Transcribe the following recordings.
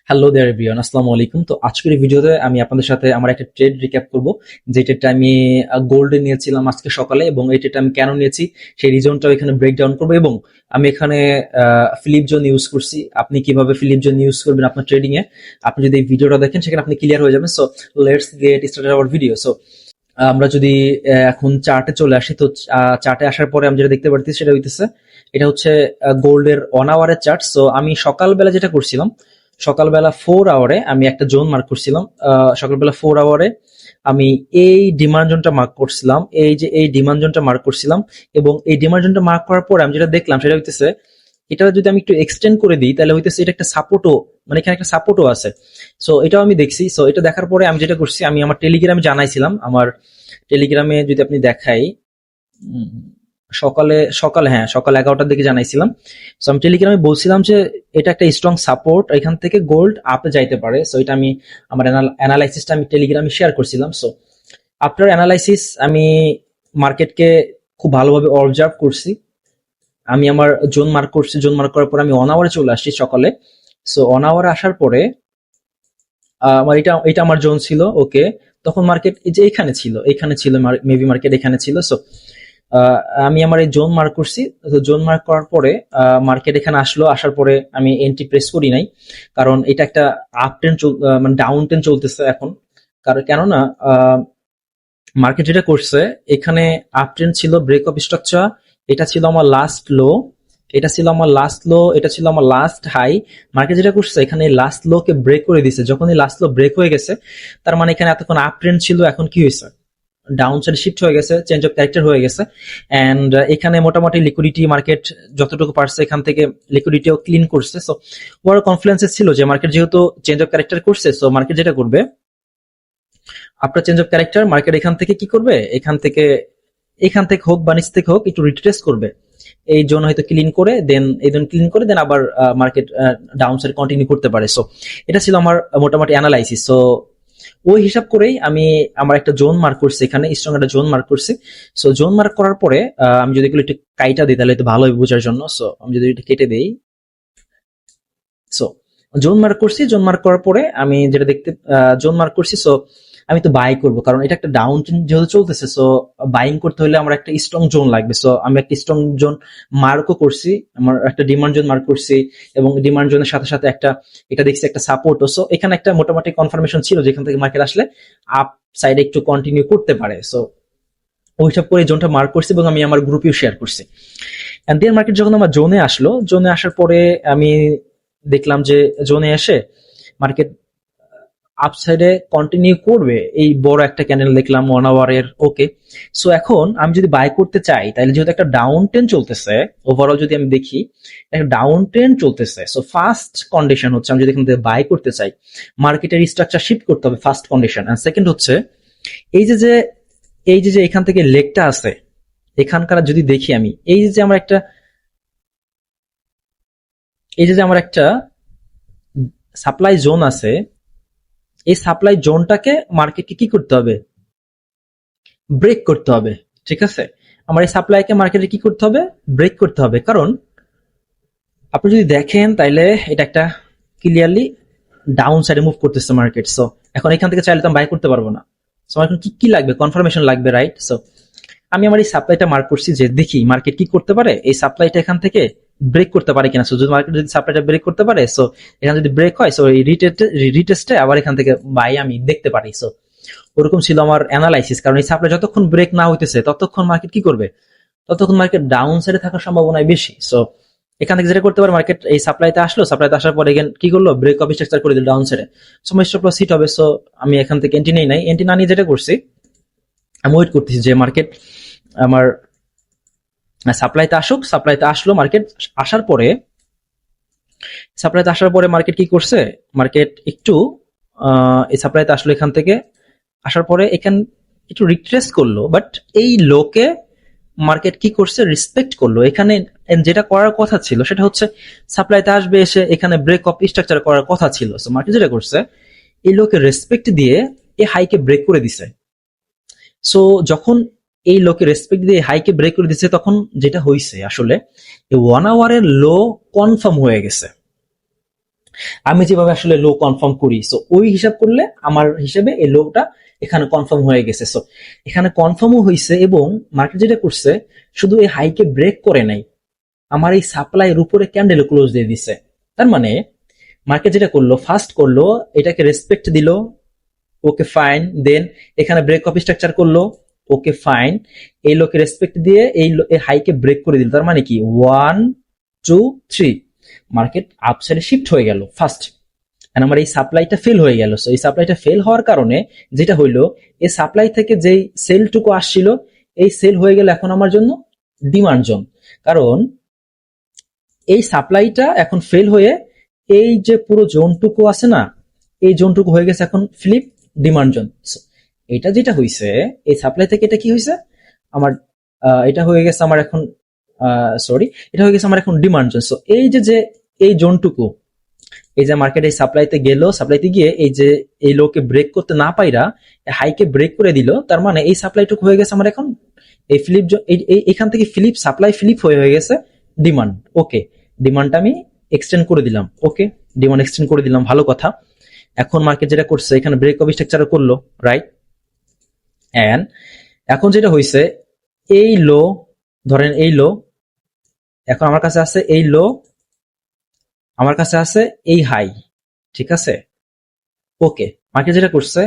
Hello দেয়ার everyone, আসসালামু আলাইকুম। তো আজকের এই ভিডিওতে আমি আপনাদের সাথে আমার একটা ট্রেড রিক্যাপ করব, যে ট্রেডটা আমি গোল্ডে নিয়েছিলাম আজকে সকালে, এবং এই ট্রেডটা আমি কেন নিয়েছি সেই রিজনটাও এখানে ব্রেক ডাউন করবো। এবং আমি এখানে ফিলিপ জোন ইউজ করছি। আপনি কিভাবে ফিলিপ জোন ইউজ করবেন আপনার ট্রেডিং এ, আপনি যদি এই ভিডিওটা দেখেন সেখানে আপনি ক্লিয়ার হয়ে যাবেন। So let's get started our video. So আমরা যদি এখন চার্টে চলে আসি, তো চার্টে আসার পরে আমি যেটা দেখতে পারতেছি সেটা হইতেছে, এটা হচ্ছে গোল্ডের 1 আওয়ারের চার্ট। সো আমি সকালবেলা যেটা করছিলাম, সকালবেলা 4 আওয়ারে আমি একটা জোন মার্ক করছিলাম। সকালবেলা 4 আওয়ারে আমি এই ডিমান্ড জোনটা মার্ক করছিলাম, এই যে এই ডিমান্ড জোনটা মার্ক করছিলাম। এবং এই ডিমান্ড জোনটা মার্ক করার পরে আমি যেটা দেখলাম সেটা হইতেছে, এটা যদি আমি একটু এক্সটেন্ড করে দিই তাহলে হইতেছে এটা একটা সাপোর্টও, মানে এখানে একটা সাপোর্টও আছে। সো এটাও আমি দেখছি। সো এটা দেখার পরে আমি যেটা করছি, আমি আমার টেলিগ্রামে জানাইছিলাম। আমার টেলিগ্রামে যদি আপনি দেখাই, উম, সকালে সকালে হ্যাঁ, সকাল 11টার দিকে জানাইছিলাম। সো আমি টেলিগ্রামে বলছিলাম যে এটা একটা স্ট্রং সাপোর্ট, এখান থেকে গোল্ড আপে যাইতে পারে। সো এটা আমি আমার অ্যানালাইসিসটা আমি টেলিগ্রামে শেয়ার করছিলাম। সো আফটার অ্যানালাইসিস আমি মার্কেটকে খুব ভালোভাবে অবজার্ভ করছি। আমি আমার জোন মার্ক করছি, জোন মার্ক করার পর আমি 1 আওয়ারে চলে আসছি সকালে। সো 1 আওয়ারে আসার পরে আমার এটা এটা আমার জোন ছিল, ওকে। তখন মার্কেট এই যে এখানে ছিল, এখানে ছিল, মেবি মার্কেট এখানে ছিল। সো আমি আমার এই জোন মার্ক করছি। তো জোন মার্ক করার পরে মার্কেট এখানে আসলো, আসার পরে আমি এন্ট্রি প্রেস করি নাই, কারণ এটা একটা আপ ট্রেন্ড, মানে ডাউন ট্রেন্ড চলতেছে এখন। কারণ কেননা মার্কেট যেটা করছে, এখানে আপ ট্রেন্ড ছিল, ব্রেক অফ স্ট্রাকচার, এটা ছিল আমার লাস্ট লো, এটা ছিল আমার লাস্ট লো, এটা ছিল আমার লাস্ট হাই। মার্কেট যেটা করছে, এখানে লাস্ট লো কে ব্রেক করে দিছে। যখন এই লাস্ট লো ব্রেক হয়ে গেছে, তার মানে এখানে এতক্ষণ আপ ট্রেন্ড ছিল, এখন কি হয়েছে, ডাউন সাইড শিফট হয়ে গেছে, চেঞ্জ অফ ক্যারেক্টার হয়ে গেছে। এন্ড এখানে মোটামুটি লিকুইডিটি মার্কেট যতটুকু পারছে এখান থেকে লিকুইডিটিও ক্লিন করছে। সো বড় কনফিডেন্স ছিল যে মার্কেট যেহেতু চেঞ্জ অফ ক্যারেক্টার করছে, সো মার্কেট যেটা করবে after change of character, market এখান থেকে কি করবে, এখান থেকে হোক বা নিচ থেকে হোক একটু রিট্রেস করবে, এই জোন হয়তো ক্লিন করে দেন, এই জোন ক্লিন করে দেন আবার মার্কেট ডাউন সাইড কন্টিনিউ করতে পারে। সো এটা ছিল আমার মোটামুটি অ্যানালাইসিস। সো ওই হিসাব করেই আমি আমার একটা জোন মার্ক করছি, এখানে স্ট্রং একটা জোন মার্ক করছি। সো জোন মার্ক করার পরে আমি যদি এগুলো একটু কাইটা দিই তাহলে একটু ভালো হবে বোঝার জন্য। সো আমি যদি একটু কেটে দিই, সো জোন মার্ক করছি, জোন মার্ক করার পরে আমি যেটা দেখতে, জোন মার্ক করছি। সো আমি তো বাই করবো, কারণ এটা একটা ডাউন ট্রেন্ড যেহেতু চলতেছে। সো বাইং করতে হলে আমার একটা স্ট্রং জোন লাগবে। সো আমি একটা স্ট্রং জোন মার্কও করছি, আমার একটা ডিমান্ড জোন মার্ক করছি, এবং ডিমান্ড জোনের সাথে সাথে একটা, এটা দেখছি একটা সাপোর্ট। সো এখানে একটা মোটামুটি কনফার্মেশন ছিল যেখান থেকে মার্কেট আসলে আপ সাইডে একটু কন্টিনিউ করতে পারে। সো ওইসব করে জোনটা মার্ক করছি এবং আমি আমার গ্রুপেও শেয়ার করছি। এন্ড দেন মার্কেট যখন আমার জোনে আসলো, জোনে আসার পরে আমি দেখলাম যে জোনে এসে মার্কেট আপসাইডে কন্টিনিউ করবে, এই বড় একটা ক্যান্ডেল দেখলাম 1 আওয়ারের, ওকে। সো এখন আমি যদি বাই করতে চাই, তাহলে যেহেতু একটা ডাউন ট্রেন্ড চলতেছে, ওভারঅল যদি আমি দেখি একটা ডাউন ট্রেন্ড চলতেছে। সো ফার্স্ট কন্ডিশন হচ্ছে, আমি যদি এখান থেকে বাই করতে চাই, মার্কেটের স্ট্রাকচার শিফট করতে হবে, ফার্স্ট কন্ডিশন। এন্ড সেকেন্ড হচ্ছে, এই যে যে এই যে যে এখান থেকে লেগটা আছে, এখানকার যদি দেখি আমি, এই যে আমার একটা, এই যে আমার একটা সাপ্লাই জোন আছে, এই সাপ্লাই জোনটাকে মার্কেটকে কি করতে হবে, ব্রেক করতে হবে। ঠিক আছে, আমার এই সাপ্লাইকে মার্কেটে কি করতে হবে, ব্রেক করতে হবে। কারণ আপনি যদি দেখেন তাইলে এটা একটা ক্লিয়ারলি ডাউন সাইডে মুভ করতেছে মার্কেট। সো এখন এখান থেকে চাইলে তো বাই করতে পারবো না। সো আমার এখন কি কি লাগবে, কনফার্মেশন লাগবে, রাইট? সো আমি আমার এই সাপ্লাইটা মার্ক করছি, যে দেখি মার্কেট কি করতে পারে, এই সাপ্লাইটা এখান থেকে ব্রেক করতে পারে কিনা। সো যদি মার্কেট যদি সাপ্লাইটা ব্রেক করতে পারে, সো এখানে যদি ব্রেক হয়, সো এই রিটেস্টে আবার এখান থেকে বাই আমি দেখতে পারি। সো ওরকম ছিল আমার অ্যানালাইসিস। কারণ এই সাপ্লাই যতক্ষণ ব্রেক না হইতেছে ততক্ষণ মার্কেট কি করবে, ততক্ষণ মার্কেট ডাউন সাইডে থাকার সম্ভাবনা বেশি। সো এখান থেকে যেটা করতে পারে, মার্কেট এই সাপ্লাইতে আসলো, সাপ্লাইতে আসার পরে কি করলো, ব্রেক অফ স্ট্রাকচার করে দিল ডাউন সাইডে। সো আমার স্টপ লস হিট হবে। সো আমি এখান থেকে এন্ট্রি নেই নাই, এন্ট্রি না নিয়ে যেটা করছি, আমি ওয়েট করতেছি যে মার্কেট আমার সাপ্লাইতে আসুক। সাপ্লাইতে আসলো, মার্কেট আসার পরে, সাপ্লাইতে আসার পরে মার্কেট কি করছে, মার্কেট একটু এই সাপ্লাইতে আসলো, এখান থেকে আসার পরে এখান একটু রিট্রেস করলো, বাট এই লোকে মার্কেট কি করছে, রেসপেক্ট করলো। এখানে যেটা করার কথা ছিল সেটা হচ্ছে সাপ্লাইতে আসবে, এসে এখানে ব্রেক অফ স্ট্রাকচার করার কথা ছিল। সো মার্কেট যেটা করছে, এই লোকে রেসপেক্ট দিয়ে এই হাইকে ব্রেক করে দিছে। সো যখন এই লোকে রেসপেক্ট দিয়ে হাইকে ব্রেক করে দিচ্ছে, তখন যেটা হয়েছে আসলে এই 1 আওয়ারের লো কনফার্ম হয়ে গেছে। আমি যেভাবে আসলে লো কনফার্ম করি, সো ওই হিসাব করলে আমার হিসেবে এই লোটা এখানে কনফার্ম হয়ে গেছে। সো এখানে কনফার্মও হয়েছে এবং মার্কেট যেটা করছে শুধু এই হাইকে ব্রেক করে নাই, আমার এই সাপ্লাইয়ের উপরে ক্যান্ডেল ক্লোজ দিয়ে দিছে। তার মানে মার্কেট যেটা করলো, ফার্স্ট করলো এটাকে রেসপেক্ট দিল, ওকে ফাইন, দেন এখানে ব্রেক অফ স্ট্রাকচার করলো, ওকে ফাইন, এই লোকে রেসপেক্ট দিয়ে এই হাইকে ব্রেক করে দিল। তার মানে কি 1 2 3 মার্কেট আপসাইডে শিফট হয়ে গেল ফার্স্ট, আমার এই সাপ্লাইটা ফেল হয়ে গেল। সো এই সাপ্লাইটা ফেল হওয়ার কারণে যেটা হইলো, এই সাপ্লাই থেকে যেই সেলটুকু আসছিল এই সেল হয়ে গেল এখন আমার জন্য ডিমান্ড জোন। কারণ এই সাপ্লাইটা এখন ফেল হয়ে এই যে পুরো জোনটুকু আছে না, এই জোনটুকু হয়ে গেছে এখন ফ্লিপ ডিমান্ড জোন। এটা যেটা হইছে এই সাপ্লাই থেকে এটা কি হইছে আমার, এটা হয়ে গেছে আমার এখন সরি, এটা হয়ে গেছে আমার এখন ডিমান্ড জোন। সো এই যে এই জোনটুকু, এই যে মার্কেট এই সাপ্লাইতে গেল, সাপ্লাইতে গিয়ে এই যে এই লোকে ব্রেক করতে না পাইরা হাইকে ব্রেক করে দিল, তার মানে এই সাপ্লাইটুকু হয়ে গেছে আমার এখন এই ফ্লিপ, এখান থেকে ফ্লিপ সাপ্লাই ফ্লিপ হয়ে গেছে ডিমান্ড। ওকে, ডিমান্ডটা আমি এক্সটেন্ড করে দিলাম, ওকে ডিমান্ড এক্সটেন্ড করে দিলাম, ভালো কথা। এখন মার্কেট যেটা করছে এখানে ব্রেক অফ স্ট্রাকচার করলো, রাইট, এন্ড এখন যেটা হয়েছে এই লো, ধরেন এই লো, এখন আমার কাছে আছে এই লো, আমার কাছে আছে এই হাই, ঠিক আছে। ওকে, মার্কেট যেটা করছে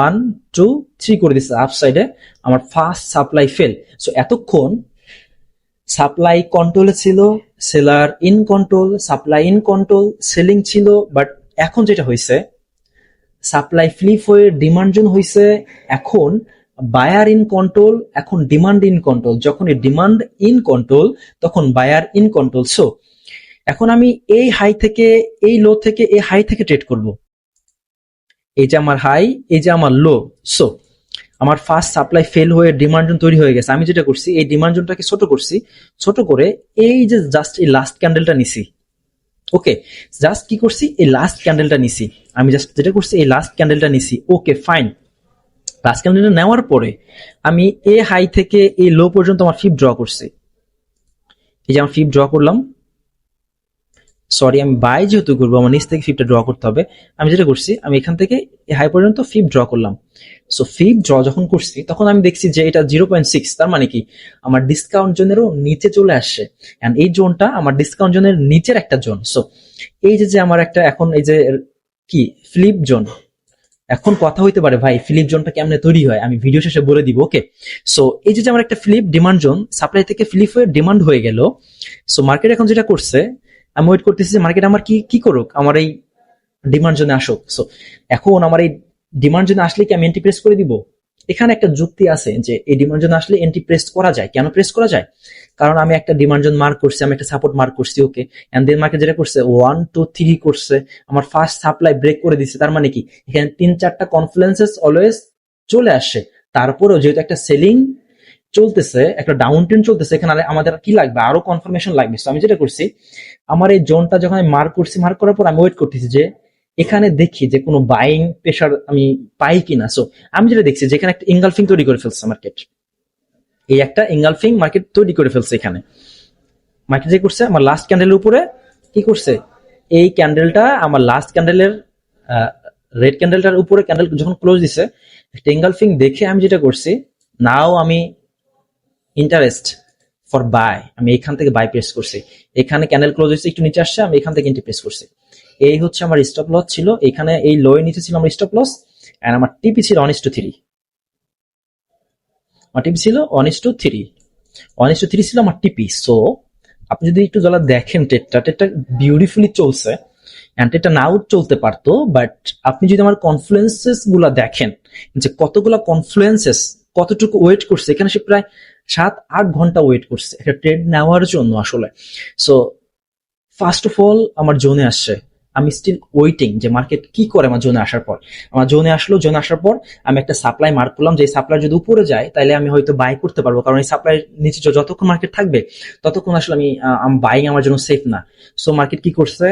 1 2 3 করে দিচ্ছে আপ সাইডে, আমার ফার্স্ট সাপ্লাই ফেল। সো এতক্ষণ সাপ্লাই কন্ট্রোলে ছিল, seller in control, supply in control, selling ছিল, বাট এখন যেটা হয়েছে সাপ্লাই ফ্লিপ হয়ে ডিমান্ড জোন হয়েছে, এখন বায়ার ইন কন্ট্রোল, এখন ডিমান্ড ইন কন্ট্রোল। যখন এই ডিমান্ড ইন কন্ট্রোল তখন বায়ার ইন কন্ট্রোল। সো এখন আমি এই হাই থেকে, এই লো থেকে, এই হাই থেকে ট্রেড করব। এই যে আমার হাই, এই যে আমার লো। সো আমার ফার্স্ট সাপ্লাই ফেল হয়ে ডিমান্ড জোন তৈরি হয়ে গেছে। আমি যেটা করছি এই ডিমান্ড জোনটাকে ছোট করছি, ছোট করে এই যে জাস্ট এই লাস্ট ক্যান্ডেলটা নিছি। ওকে, জাস্ট কি করছি এই লাস্ট ক্যান্ডেলটা নিছি, আমি জাস্ট যেটা করছি এই লাস্ট ক্যান্ডেলটা নিছি। ওকে ফাইন, লাস্ট ক্যান্ডেলটা নেওয়ার পরে আমি এ হাই থেকে এই লো পর্যন্ত আমার ফিপ ড্র করছি। এই যে আমার ফিপ ড্র করলাম, সরি আমি বাই যেহেতু করবো আমার নিচ থেকে ফিপটা ড্র করতে হবে। আমি যেটা করছি আমি এখান থেকে হাই পর্যন্ত ফিপ ড্র করলাম। সো ফিপ ড্র যখন করছি তখন আমি দেখছি যে এটা 0.6, তার মানে কি আমার ডিসকাউন্ট জোনেরও নিচে চলে আসছে। এন্ড এই জোনটা আমার ডিসকাউন্ট জোনের নিচের একটা জোন। সো এই যে আমার একটা এখন এই যে কি ফ্লিপ জোন, এখন কথা হইতে পারে ভাই ফ্লিপ জোনটা কেমনে তৈরি হয়, আমি ভিডিও শেষে বলে দিব। ওকে, সো এই যে আমার একটা ফ্লিপ ডিমান্ড জোন, সাপ্লাই থেকে ফ্লিপ হয়ে ডিমান্ড হয়ে গেল। সো মার্কেট এখন যেটা করছে, আমি ওয়েট করতেছি যে মার্কেট আমার কি করুক, আমার এই ডিমান্ড জোনে আসুক। সো এখন আমার এই ডিমান্ড জোনে আসলে কি আমি এন্ট্রি প্রেস করে দিব? এখানে একটা যুক্তি আছে যে এই ডিমান্ড জোনে আসলে এন্ট্রি প্রেস করা যায়। কেন প্রেস করা যায়? কারণ আমি একটা ডিমান্ড জোন মার্ক করছি, আমি একটা সাপোর্ট মার্ক করছি। ওকে, এন্ড দেন মার্কেট যেটা করছে 1 2 3 করছে, আমার ফার্স্ট সাপ্লাই ব্রেক করে দিচ্ছে। তার মানে কি এখানে 3-4টা কনফ্লুয়েন্সেস অলওয়েজ চলে আসে। তারপরেও যেহেতু একটা সেলিং চলতেছে, একটা ডাউন ট্রেন্ড চলতেছে, এখানে আমাদের কি লাগবে, আরো কনফার্মেশন লাগবে। সো আমি যেটা করছি আমার এই জোনটা যখন আমি মার্ক করছি, মার্ক করার পর আমি ওয়েট করতেছি যে এখানে দেখি যে কোনো বাইং প্রেসার আমি পাই কিনা। সো আমি যেটা দেখছি যে এখানে একটা এঙ্গালফিং তৈরি করে ফেলছে মার্কেট, এই একটা এঙ্গালফিং মার্কেট তৈরি করে ফেলছে। এখানে মার্কেট যে করছে আমার লাস্ট ক্যান্ডেলের উপরে কি করছে, এই ক্যান্ডেলটা আমার লাস্ট ক্যান্ডেলের রেড ক্যান্ডেলটার উপরে ক্যান্ডেল যখন ক্লোজ দিছে, একটা এঙ্গালফিং দেখে আমি যেটা করছি, নাও আমি ইন্টারেস্ট ফর বাই, আমি এখান থেকে বাই প্রেস করছি। এখানে ক্যান্ডেল ক্লোজ হয়েছে, একটু নিচে আসছে, আমি এখান থেকে এন্ট্রি প্রেস করছি। এই হচ্ছে আমার স্টপ লস ছিল, এখানে এই লো এর নিচে ছিল আমার স্টপ লস, এন্ড আমার টিপি ছিল 1:3, আমার টিপি ছিল 1:3, 1:3 ছিল আমার টিপি। সো আপনি যদি একটু জ্বালা দেখেন টেটটা বিউটিফুলি চলছে, এন্ড এটা নাও চলতে পারতো, বাট আপনি যদি আমার কনফ্লুয়েন্সেস গুলা দেখেন যে কতগুলা কনফ্লুয়েন্সেস কতটুকু ওয়েট করছে, এখানে সে প্রায় 7-8 ঘন্টা ওয়েট করছে একটা ট্রেড নেওয়ার জন্য আসলে। সো ফার্স্ট অফ অল আমার জোনে আসছে, আমি স্টিল ওয়েটিং যে মার্কেট কি করে আমার জোনে আসার পর। আমার জোনে আসলো, জোনে আসার পর আমি একটা সাপ্লাই মার্ক করলাম, যে সাপ্লাই যদি উপরে যায় তাহলে আমি হয়তো বাই করতে পারবো, কারণ এই সাপ্লাই নিচে যতক্ষণ মার্কেট থাকবে ততক্ষণ আসলে আমি বাইং আমার জন্য সেফ না। সো মার্কেট কি করছে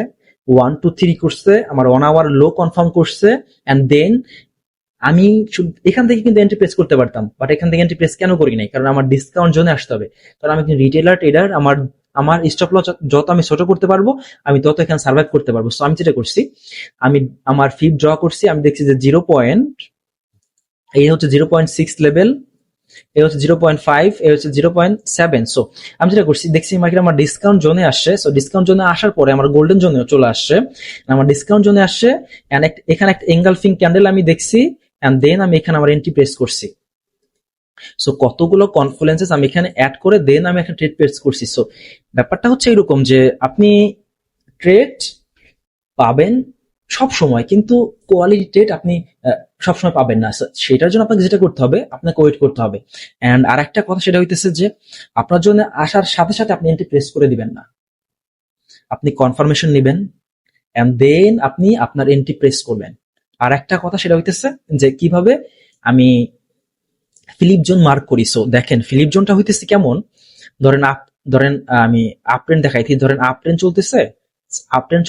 1 2 3 করছে, আমার 1 আওয়ার লো কনফার্ম করছে, এন্ড দেন আমি এখান থেকে কিন্তু এন্ট্রি প্রেস করতে পারতাম, বাট এখান থেকে এন্ট্রি প্রেস কেন করি নাই, কারণ আমার ডিসকাউন্ট জোনে আসতে হবে। কারণ আমি কিন্তু রিটেলার ট্রেডার, আমার আমার স্টপ লস যত আমি ছোট করতে পারবো আমি তত এখানে সার্ভাইভ করতে পারবো। সো আমি যেটা করছি, আমি আমার ফিপ ড্র করছি, আমি দেখছি যে এই হচ্ছে 0.6 লেভেল, এই হচ্ছে 0.5, এই হচ্ছে 0.7। সো আমি যেটা করছি, দেখছি মার্কেট আমার ডিসকাউন্ট জোনে আসছে। সো ডিসকাউন্ট জোনে আসার পরে আমার গোল্ডেন জোনে চলে আসছে, আমার ডিসকাউন্ট জোনে আসছে, এখানে একটা এঙ্গালফিং ক্যান্ডেল আমি দেখছি, এন্ড দেন আমি এখানে আমার এন্ট্রি প্রেস করছি। সো কতগুলো কনফ্লুয়েন্সেস আমি এখানে অ্যাড করে দেন আমি একটা ট্রেড প্রেস করছি। সো ব্যাপারটা হচ্ছে এরকম যে আপনি ট্রেড পাবেন সব সময়, কিন্তু কোয়ালিটি ট্রেড আপনি সবসময় পাবেন না। সেটার জন্য আপনাকে যেটা করতে হবে, আপনাকে ওয়েট করতে হবে। এন্ড আর একটা কথা সেটা হইতেছে যে আপনার জন্য আসার সাথে সাথে আপনি এন্ট্রি প্রেস করে দিবেন না, আপনি কনফার্মেশন নেবেন এন্ড দেন আপনি আপনার এন্ট্রি প্রেস করবেন। আর একটা কথা সেটা হইতেছে যে কিভাবে আমি ফিলিপ জোন মার্ক করি। সো দেখেন ফিলিপ জোনটা হইতেছে কেমন, ধরেন ধরেন আমি আপ ট্রেন্ড দেখাইছি, ধরেন আপ ট্রেন্ড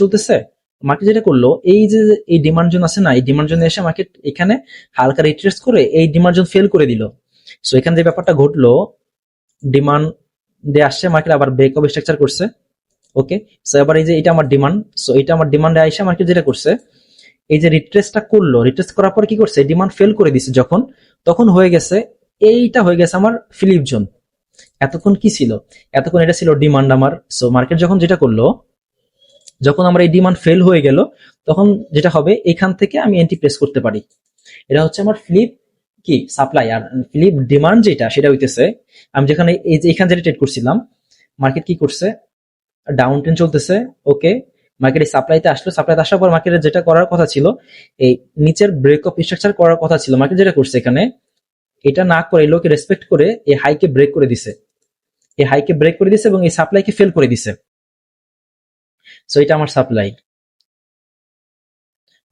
চলতেছে, মার্কেট যেটা করলো, এই যে এই ডিমান্ড জোন আছে না, এই ডিমান্ড জোনে এসে মার্কেট এখানে হালকা রিট্রেস করে এই ডিমান্ড জোন ফেল করে দিল। সো এখানে যে ব্যাপারটা ঘটলো, ডিমান্ড দিয়ে আসছে, মার্কেট আবার ব্রেকআপ স্ট্রাকচার করছে। ওকে, সো এবার এই যে এটা আমার ডিমান্ড, সো এটা আমার ডিমান্ডে আইসা মার্কেট যেটা করছে, এই যে রিট্রেসটা করলো, রিট্রেস করার পর কি করছে, ডিমান্ড ফেল করে দিছে যখন, তখন হয়ে গেছে, এইটা হয়ে গেছে আমার ফিলিপ জোন। এতক্ষণ কি ছিল, এতক্ষণ এটা ছিল ডিমান্ড আমার। সো মার্কেট যখন যেটা করলো, যখন আমার এই ডিমান্ড ফেল হয়ে গেল, তখন যেটা হবে, এখান থেকে আমি এন্ট্রি প্রেস করতে পারি। এটা হচ্ছে আমার ফ্লিপ কি সাপ্লাই, আর ফ্লিপ ডিমান্ড যেটা সেটা হইতেছে আমি যেখানে এই যে এখানে যেটা ট্রেড করছিলাম, মার্কেট কি করছে, ডাউন ট্রেন্ড চলতেছে। ওকে, মার্কেট এই সাপ্লাইতে আসলো, সাপ্লাইতে আসার পর মার্কেটের যেটা করার কথা ছিল, এই নিচের ব্রেকআপ স্ট্রাকচার করার কথা ছিল, মার্কেট যেটা করছে এখানে এটা না করে, লোকে রেসপেক্ট করে এই হাইকে ব্রেক করে দিছে, এই হাইকে ব্রেক করে দিছে এবং এই সাপ্লাইকে ফেল করে দিছে। সো এটা আমার সাপ্লাই,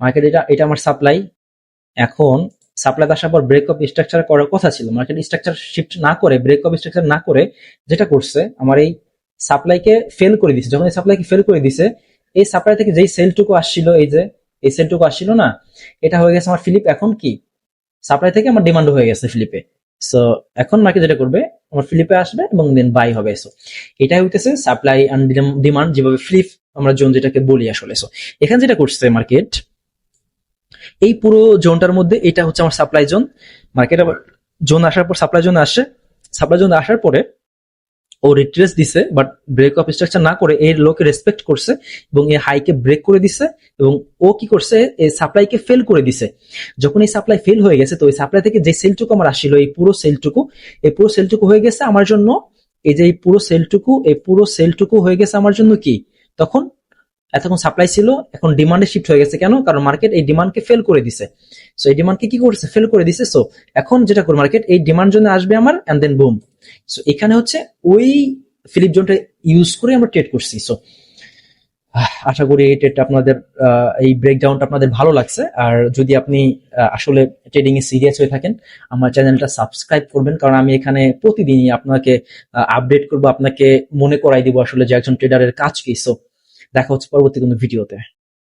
মার্কেট এটা আমার সাপ্লাই। এখন সাপ্লাই আসার পর ব্রেকআপ স্ট্রাকচার করার কথা ছিল, মার্কেট স্ট্রাকচার শিফট না করে, ব্রেকআপ স্ট্রাকচার না করে যেটা করছে, আমার এই সাপ্লাইকে ফেল করে দিছে। যখন এই সাপ্লাইকে ফেল করে দিছে, এই সাপ্লাই থেকে যেই সেলটুকু আসছিল, এই যে এই সেলটুকু আসছিল না, এটা হয়ে গেছে আমার ফিলিপ। এখন কি সাপ্লাই থেকে আমার ডিমান্ড হয়ে গেছে ফিলিপে। সো এখন মার্কেট যেটা করবে, আমার ফিলিপে আসবে এবং দেন বাই হবে। সো এটাই হইতেছে সাপ্লাই এন্ড ডিমান্ড, যেভাবে ফ্লিপ আমরা জোন যেটাকে বলি আসলে। সো এখানে যেটা করছে মার্কেট, এই পুরো জোনটার মধ্যে এটা হচ্ছে আমার সাপ্লাই জোন। মার্কেট আবার জোন আসার পর সাপ্লাই জোন আসছে, সাপ্লাই জোন আসার পরে ও রিট্রেস দিছে, বাট ব্রেক অফ স্ট্রাকচার না করে এর লোকে রেসপেক্ট করছে এবং এই হাইকে ব্রেক করে দিছে, এবং ও কি করছে, এই সাপ্লাইকে ফেল করে দিছে। যখন এই সাপ্লাই ফেল হয়ে গেছে, তো এই সাপ্লাই থেকে যে সেলটুকু আমার আসছিল, এই পুরো সেলটুকু হয়ে গেছে আমার জন্য, এই যে এই পুরো সেলটুকু হয়ে গেছে আমার জন্য কি, তখন এতক্ষণ সাপ্লাই ছিল, এখন ডিমান্ডে শিফট হয়ে গেছে। কেন, কারণ মার্কেট এই ডিমান্ডকে ফেল করে দিছে। সো এই ডিমান্ডকে কি করছে, ফেল করে দিছে। সো এখন যেটা করে মার্কেট এই ডিমান্ড জোনে আসবে আমার, এন্ড দেন বুম। সো এখানে হচ্ছে ওই ফিলিপ জোনটা ইউজ করে আমরা ট্রেড করছি। সো আশা করি এই ট্রেডটা আপনাদের, এই ব্রেকডাউনটা আপনাদের ভালো লাগছে। আর যদি আপনি আসলে ট্রেডিং এ সিরিয়াস হয়ে থাকেন, আমার চ্যানেলটা সাবস্ক্রাইব করবেন, কারণ আমি এখানে প্রতিদিনই আপনাকে আপডেট করবো, আপনাকে মনে করাই দিব আসলে যে একজন ট্রেডারের কাজ কি। সো দেখা হচ্ছে পরবর্তী কোনো ভিডিওতে।